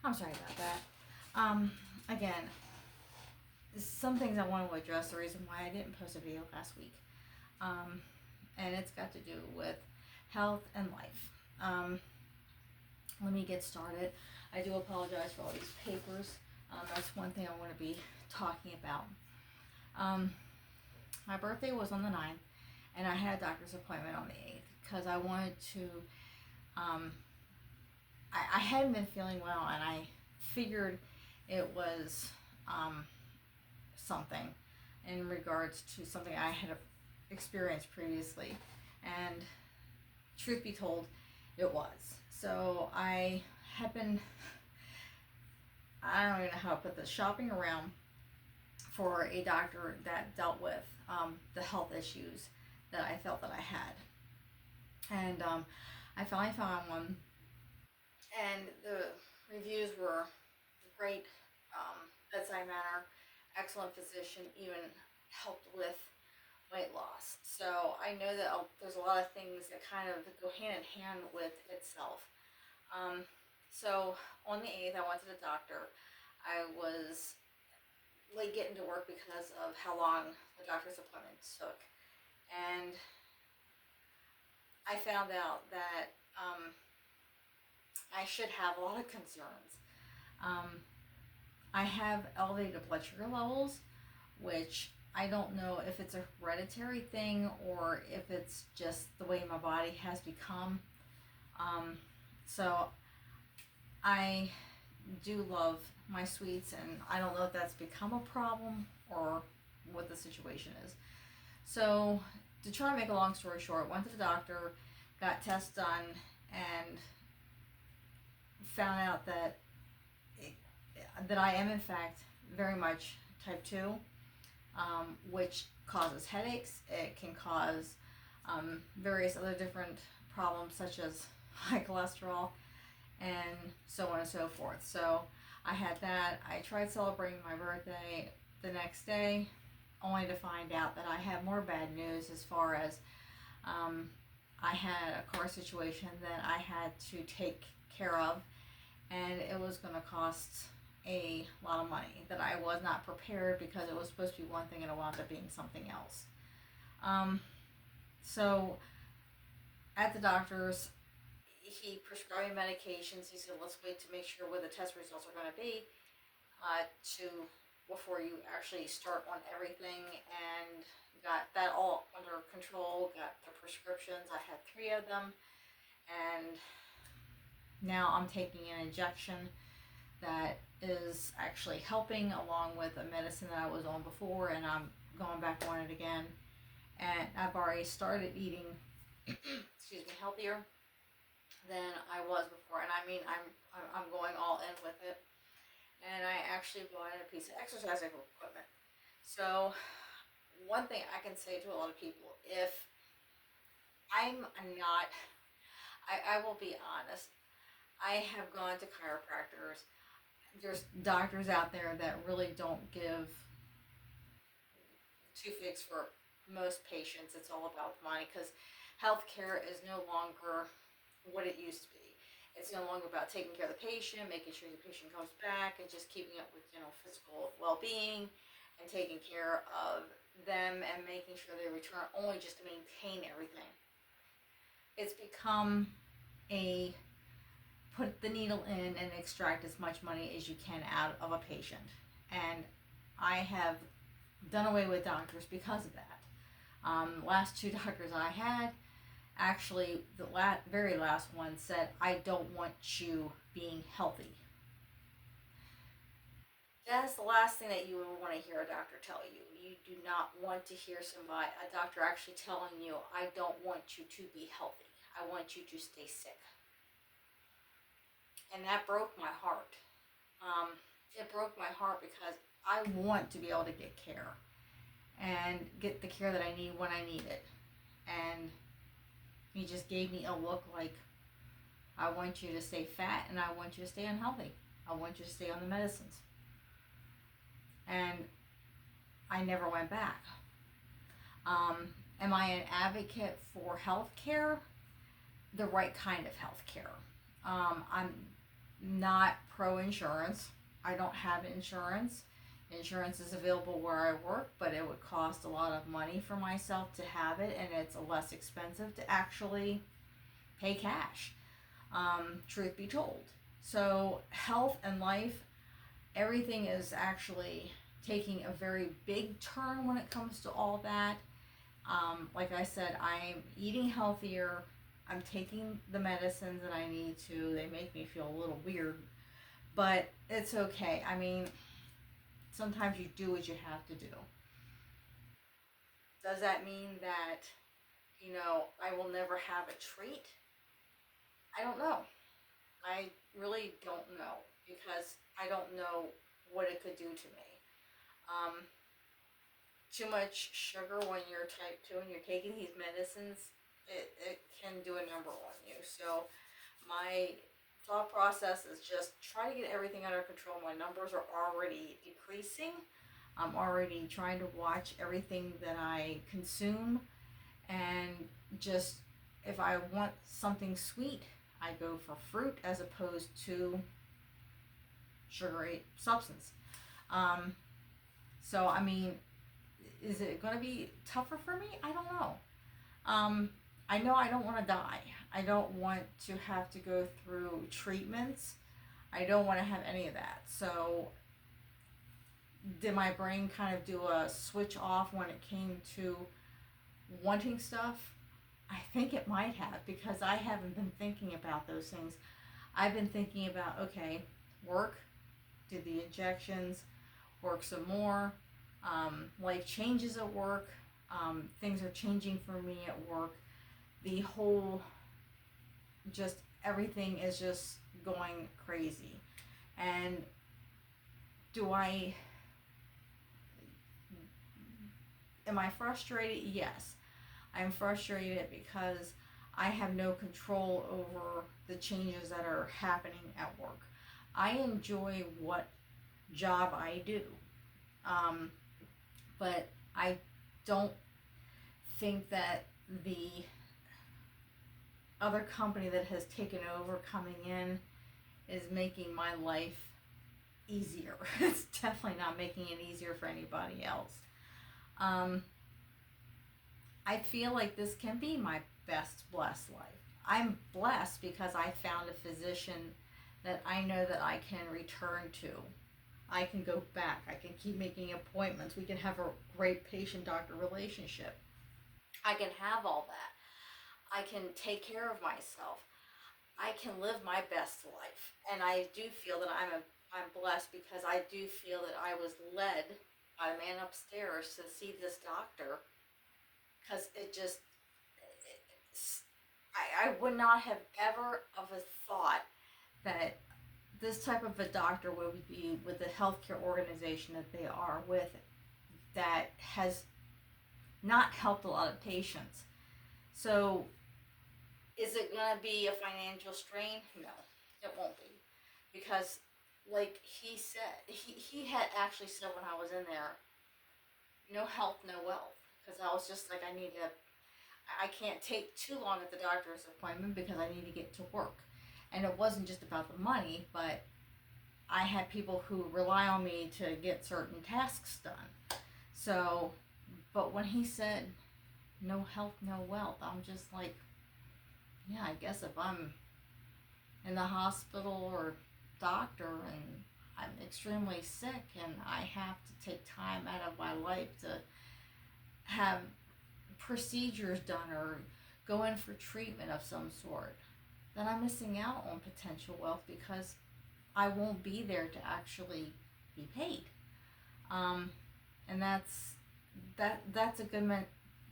I'm sorry about that. Again, some things I want to address. The reason why I didn't post a video last week, um, and it's got to do with health and life. Let me get started. I do apologize for all these papers. That's one thing I want to be talking about. Um, my birthday was on the 9th, and I had a doctor's appointment on the 8th because I wanted to. Um, I hadn't been feeling well, and I figured it was something in regards to something I had experienced previously. And truth be told, it was. So I had been, I don't even know how to put this, shopping around for a doctor that dealt with the health issues that I felt that I had. And I finally found one, and the reviews were great, bedside manner, excellent physician, even helped with weight loss. So I know that there's a lot of things that kind of go hand in hand with itself. Um, so on the 8th, I went to the doctor. I was late getting to work because of how long the doctor's appointment took. And I found out that I should have a lot of concerns. Um, I have elevated blood sugar levels, which I don't know if it's a hereditary thing or if it's just the way my body has become. Um, so I do love my sweets, and I don't know if that's become a problem or what the situation is. So, to try to make a long story short, went to the doctor, got tests done, and found out that that I am in fact very much type 2, which causes headaches. It can cause various other different problems such as high cholesterol and so on and so forth. So I had that. I tried celebrating my birthday the next day, only to find out that I had more bad news as far as I had a car situation that I had to take care of, and it was going to cost a lot of money that I was not prepared because it was supposed to be one thing and it wound up being something else. So at the doctor's, he prescribed medications. He said, let's wait to make sure what the test results are going to be to before you actually start on everything, and got that all under control, got the prescriptions. I had 3 of them, and now I'm taking an injection that is actually helping along with a medicine that I was on before, and I'm going back on it again. And I've already started eating excuse me, healthier than I was before, and I mean I'm going all in with it. And I actually bought a piece of exercise equipment. So one thing I can say to a lot of people, if I'm not, I will be honest, I have gone to chiropractors. There's doctors out there that really don't give two figs for most patients. It's all about the money because healthcare is no longer what it used to be. It's no longer about taking care of the patient, making sure the patient comes back, and just keeping up with physical well-being and taking care of them and making sure they return only just to maintain everything. It's become a put the needle in and extract as much money as you can out of a patient. And I have done away with doctors because of that. Last 2 doctors I had, actually, the very last one said, I don't want you being healthy. That's the last thing that you would want to hear a doctor tell you. You do not want to hear a doctor actually telling you, I don't want you to be healthy. I want you to stay sick. And that broke my heart. It broke my heart because I want to be able to get care and get the care that I need when I need it. And he just gave me a look like, I want you to stay fat and I want you to stay unhealthy. I want you to stay on the medicines. And I never went back. Am I an advocate for health care? The right kind of health care. I'm not pro insurance. I don't have insurance. Insurance is available where I work, but it would cost a lot of money for myself to have it, and it's less expensive to actually pay cash, truth be told. So, health and life, everything is actually taking a very big turn when it comes to all that. Like I said, I'm eating healthier. I'm taking the medicines that I need to. They make me feel a little weird, but it's okay. I mean, sometimes you do what you have to do. Does that mean that, I will never have a treat? I don't know. I really don't know because I don't know what it could do to me. Um, Too much sugar when you're type 2 and you're taking these medicines, it can do a number on you. So my thought process is just try to get everything under control. My numbers are already decreasing. I'm already trying to watch everything that I consume, and just if I want something sweet, I go for fruit as opposed to sugary substance. Um, so I mean, is it going to be tougher for me? I don't know. Um, I know I don't want to die. I don't want to have to go through treatments. I don't want to have any of that. So, did my brain kind of do a switch off when it came to wanting stuff? I think it might have because I haven't been thinking about those things. I've been thinking about, okay, work, did the injections, work some more, life changes at work, things are changing for me at work. The whole, just everything is just going crazy. And do I, am I frustrated? Yes. I'm frustrated because I have no control over the changes that are happening at work. I enjoy what job I do, um, but I don't think that the other company that has taken over coming in is making my life easier. It's definitely not making it easier for anybody else. Um, I feel like this can be my best blessed life. I'm blessed because I found a physician that I know that I can return to. I can go back. I can keep making appointments. We can have a great patient doctor relationship. I can have all that. I can take care of myself. I can live my best life. And I do feel that I'm blessed because I do feel that I was led by the man upstairs to see this doctor because it just I would not have ever of a thought that this type of a doctor would be with the healthcare organization that they are with, that has not helped a lot of patients. So is it going to be a financial strain? No, it won't be. Because, like he said, he had actually said when I was in there, no health, no wealth. Because I was just like, I can't take too long at the doctor's appointment because I need to get to work. And it wasn't just about the money, but I had people who rely on me to get certain tasks done. So, but when he said no health, no wealth, I'm just like, yeah, I guess if I'm in the hospital or doctor and I'm extremely sick and I have to take time out of my life to have procedures done or go in for treatment of some sort, then I'm missing out on potential wealth because I won't be there to actually be paid. Um, and that's a good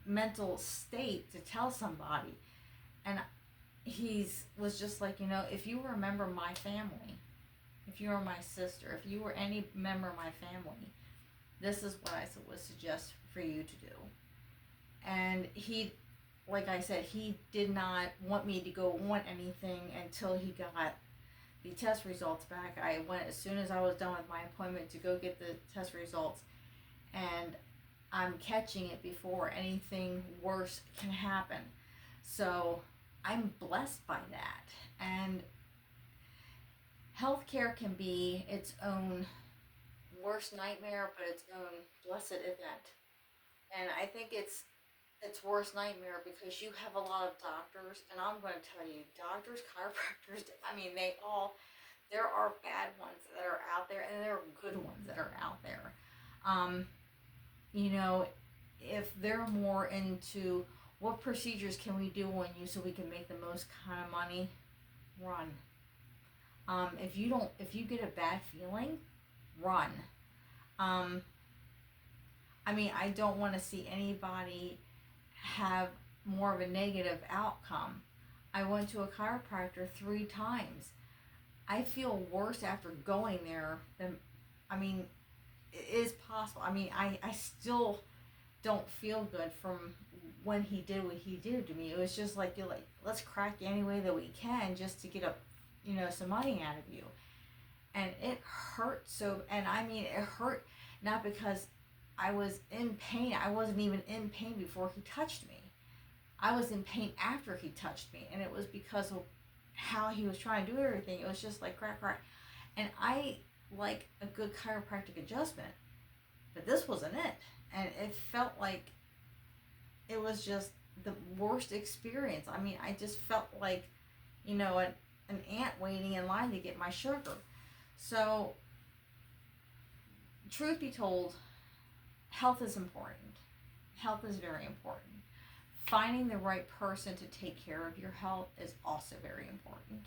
mental state to tell somebody. And he's was just like, if you remember my family, if you were my sister, if you were any member of my family, this is what I would suggest for you to do. And he, like I said, he did not want me to go on anything until he got the test results back. I went as soon as I was done with my appointment to go get the test results, and I'm catching it before anything worse can happen. So I'm blessed by that. And Healthcare can be its own worst nightmare, but its own blessed event. And I think it's worst nightmare because you have a lot of doctors, and I'm going to tell you, doctors, chiropractors. I mean, there are bad ones that are out there, and there are good ones that are out there. Um, you know, if they're more into what procedures can we do on you so we can make the most kind of money, run. If you get a bad feeling, run. Um, I mean, I don't want to see anybody have more of a negative outcome. I went to a chiropractor 3 times. I feel worse after going there than, I mean, it is possible. I mean, I still don't feel good from when he did what he did to me. It was just like, you're like, let's crack you any way that we can just to get some money out of you. And it hurt so, and I mean, it hurt not because I was in pain. I wasn't even in pain before he touched me. I was in pain after he touched me, and it was because of how he was trying to do everything. It was just like crack, crack. And I like a good chiropractic adjustment, but this wasn't it. And it felt like it was just the worst experience. I mean, I just felt like, an ant waiting in line to get my sugar. So, truth be told, health is important. Health is very important. Finding the right person to take care of your health is also very important.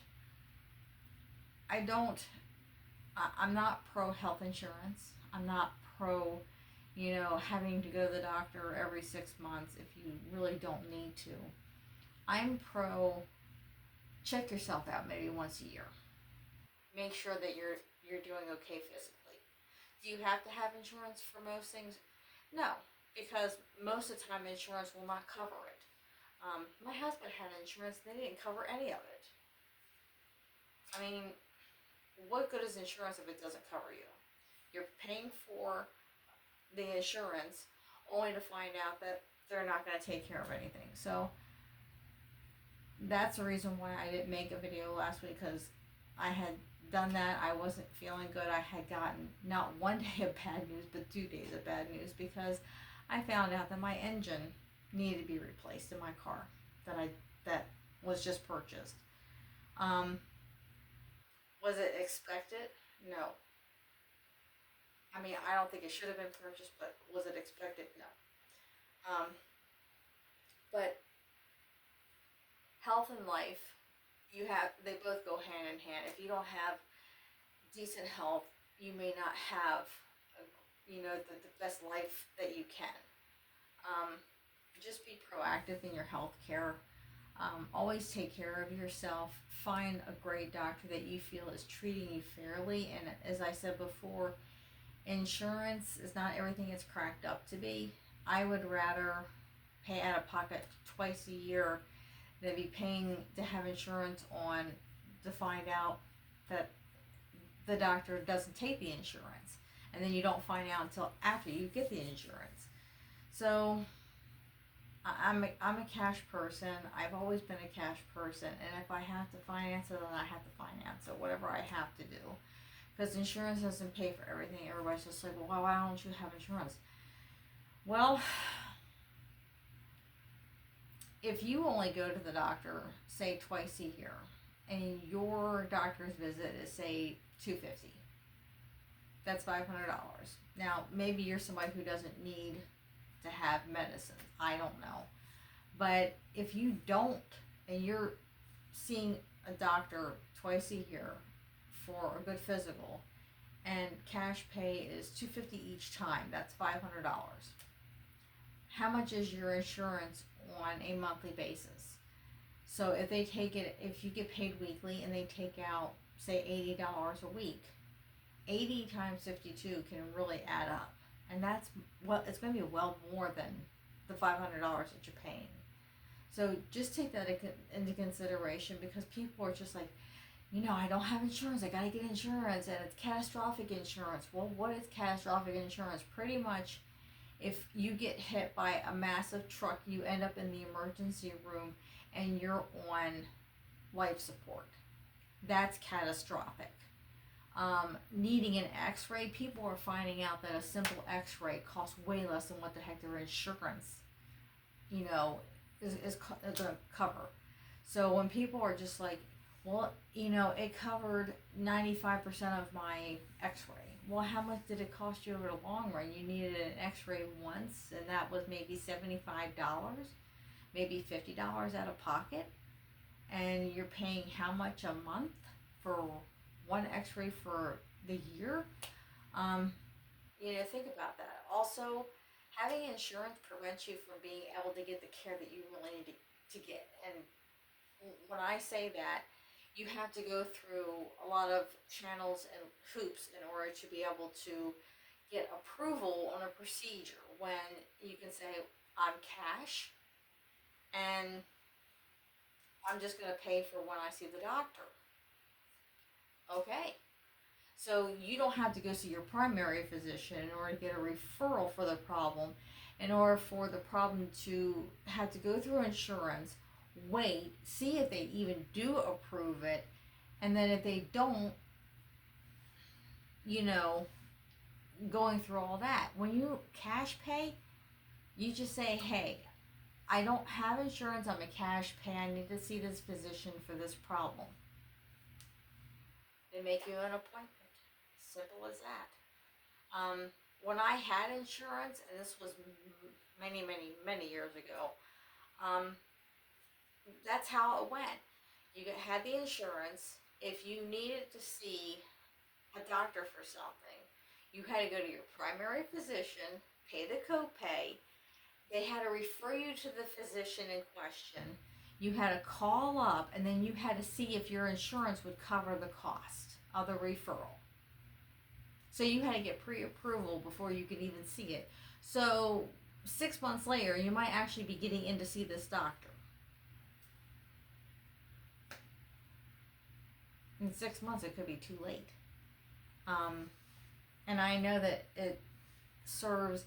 I don't, I'm not pro health insurance. I'm not pro, having to go to the doctor every 6 months if you really don't need to. I'm pro check yourself out maybe once a year. Make sure that you're doing okay physically. Do you have to have insurance for most things? No, because most of the time insurance will not cover it. My husband had insurance, they didn't cover any of it. I mean, what good is insurance if it doesn't cover you? You're paying for the insurance only to find out that they're not going to take care of anything. So that's the reason why I didn't make a video last week, because I had done that. I wasn't feeling good. I had gotten not one day of bad news, but 2 days of bad news, because I found out that my engine needed to be replaced in my car that was just purchased. Was it expected? No. I mean, I don't think it should have been purchased, but was it expected? No. But health and life, they both go hand in hand. If you don't have decent health, you may not have, the best life that you can. Just be proactive in your health care. Always take care of yourself. Find a great doctor that you feel is treating you fairly. And as I said before, insurance is not everything it's cracked up to be. I would rather pay out of pocket twice a year than be paying to have insurance on to find out that the doctor doesn't take the insurance, and then you don't find out until after you get the insurance. So I'm a cash person. I've always been a cash person, and if I have to finance it, then I have to finance it, whatever I have to do. Because insurance doesn't pay for everything. Everybody's just like, well, why don't you have insurance? Well, if you only go to the doctor, say twice a year, and your doctor's visit is, say, $250, that's $500. Now, maybe you're somebody who doesn't need to have medicine. I don't know. But if you don't, and you're seeing a doctor twice a year for a good physical, and cash pay is $250 each time, that's $500. How much is your insurance on a monthly basis? So if you get paid weekly and they take out, say, $80 a week, 80 times 52 can really add up. And it's going to be well more than the $500 that you're paying. So just take that into consideration, because people are just like, I don't have insurance, I gotta get insurance, and it's catastrophic insurance. Well, what is catastrophic insurance? Pretty much, if you get hit by a massive truck, you end up in the emergency room and you're on life support. That's catastrophic. needing an x-ray. People are finding out that a simple x-ray costs way less than what the heck their insurance, you know, is going to cover. So when people are just like, well, it covered 95% of my x-ray. Well, how much did it cost you over the long run? You needed an x-ray once, and that was maybe $75, maybe $50 out of pocket. And you're paying how much a month for one x-ray for the year? Think about that. Also, having insurance prevents you from being able to get the care that you really need to get. And when I say that, you have to go through a lot of channels and hoops in order to be able to get approval on a procedure. When you can say, I'm cash and I'm just going to pay for when I see the doctor. Okay. So you don't have to go see your primary physician in order to get a referral for the problem, in order for the problem to have to go through insurance, wait, see if they even do approve it, and then if they don't, going through all that. When you cash pay, you just say, hey, I don't have insurance, I'm a cash pay, I need to see this physician for this problem. They make you an appointment. Simple as that. When I had insurance, and this was many, many, many years ago, that's how it went. You had the insurance. If you needed to see a doctor for something, you had to go to your primary physician, pay the copay. They had to refer you to the physician in question. You had to call up, and then you had to see if your insurance would cover the cost of the referral. So you had to get pre-approval before you could even see it. So 6 months later, you might actually be getting in to see this doctor. In 6 months, it could be too late. And I know that it serves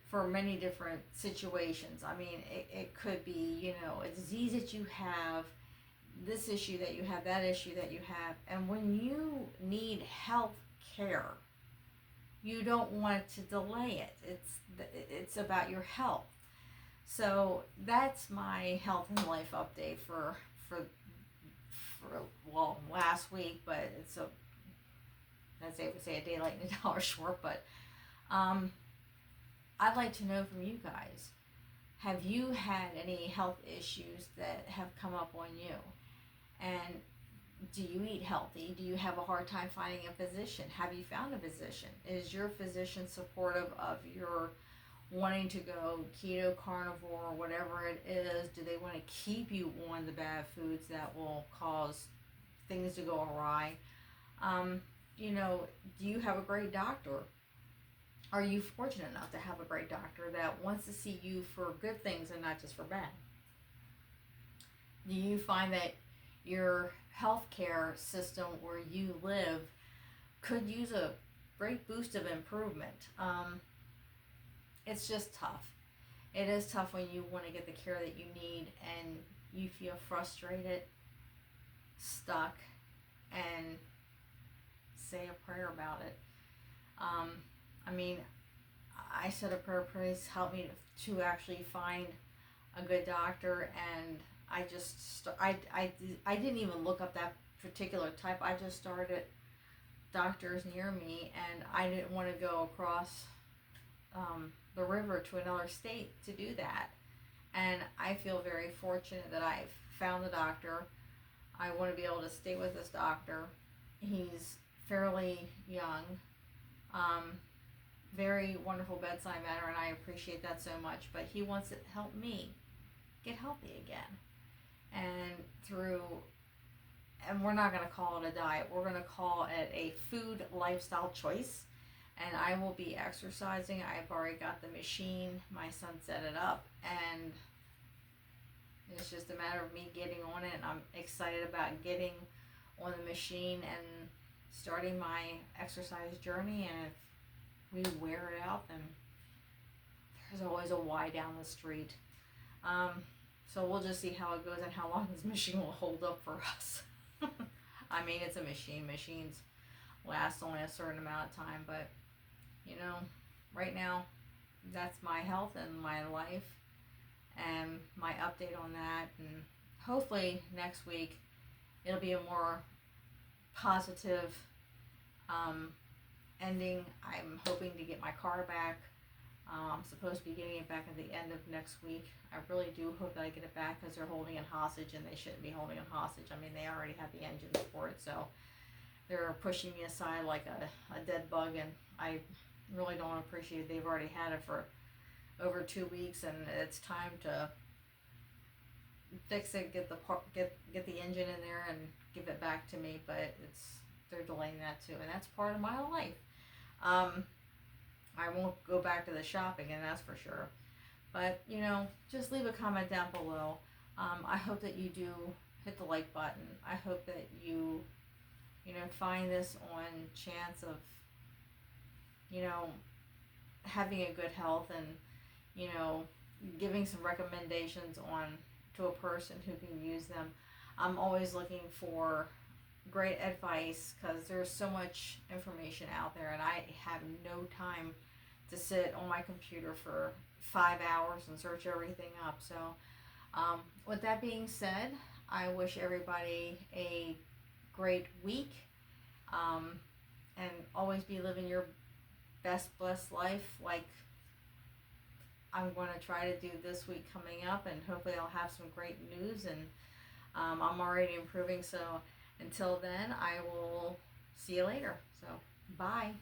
for many different situations. I mean, it could be, a disease that you have, this issue that you have, that issue that you have. And when you need health care, you don't want to delay it. It's about your health. So that's my health and life update for last week, but it's as they would say, a day late and a dollar short. But I'd like to know from you guys, have you had any health issues that have come up on you? And do you eat healthy? Do you have a hard time finding a physician? Have you found a physician? Is your physician supportive of your wanting to go keto, carnivore, whatever it is? Do they want to keep you on the bad foods that will cause things to go awry? Do you have a great doctor? Are you fortunate enough to have a great doctor that wants to see you for good things and not just for bad? Do you find that your healthcare system where you live could use a great boost of improvement? It's just tough. It is tough when you want to get the care that you need and you feel frustrated, stuck, and say a prayer about it. I said a prayer, please help me to actually find a good doctor, and I didn't even look up that particular type. I just started doctors near me, and I didn't want to go across the river to another state to do that. And I feel very fortunate that I've found the doctor. I want to be able to stay with this doctor. He's fairly young, very wonderful bedside manner, and I appreciate that so much. But he wants to help me get healthy again. And we're not going to call it a diet. We're going to call it a food lifestyle choice. And I will be exercising. I've already got the machine. My son set it up, and it's just a matter of me getting on it. And I'm excited about getting on the machine and starting my exercise journey. And if we wear it out, then there's always a Y down the street. So we'll just see how it goes and how long this machine will hold up for us. It's a machine. Machines last only a certain amount of time. But, you know, right now, that's my health and my life and my update on that. And hopefully next week it'll be a more positive um, ending. I'm hoping to get my car back. I'm supposed to be getting it back at the end of next week. I really do hope that I get it back because they're holding it hostage and they shouldn't be holding it hostage. I mean, they already have the engines for it, so they're pushing me aside like a dead bug, and I really don't appreciate it. They've already had it for over 2 weeks, and it's time to fix it, get the get the engine in there, and give it back to me. But they're delaying that too, and that's part of my life. Um, I won't go back to the shopping, and that's for sure. But you know, just leave a comment down below. I hope that you do hit the like button. I hope that you know find this on chance of you know having a good health and you know giving some recommendations on to a person who can use them. I'm always looking for great advice because there's so much information out there, and I have no time to sit on my computer for 5 hours and search everything up. So, with that being said, I wish everybody a great week, um, and always be living your best blessed life like I'm going to try to do this week coming up, and hopefully I'll have some great news, and I'm already improving. So until then, I will see you later. So bye.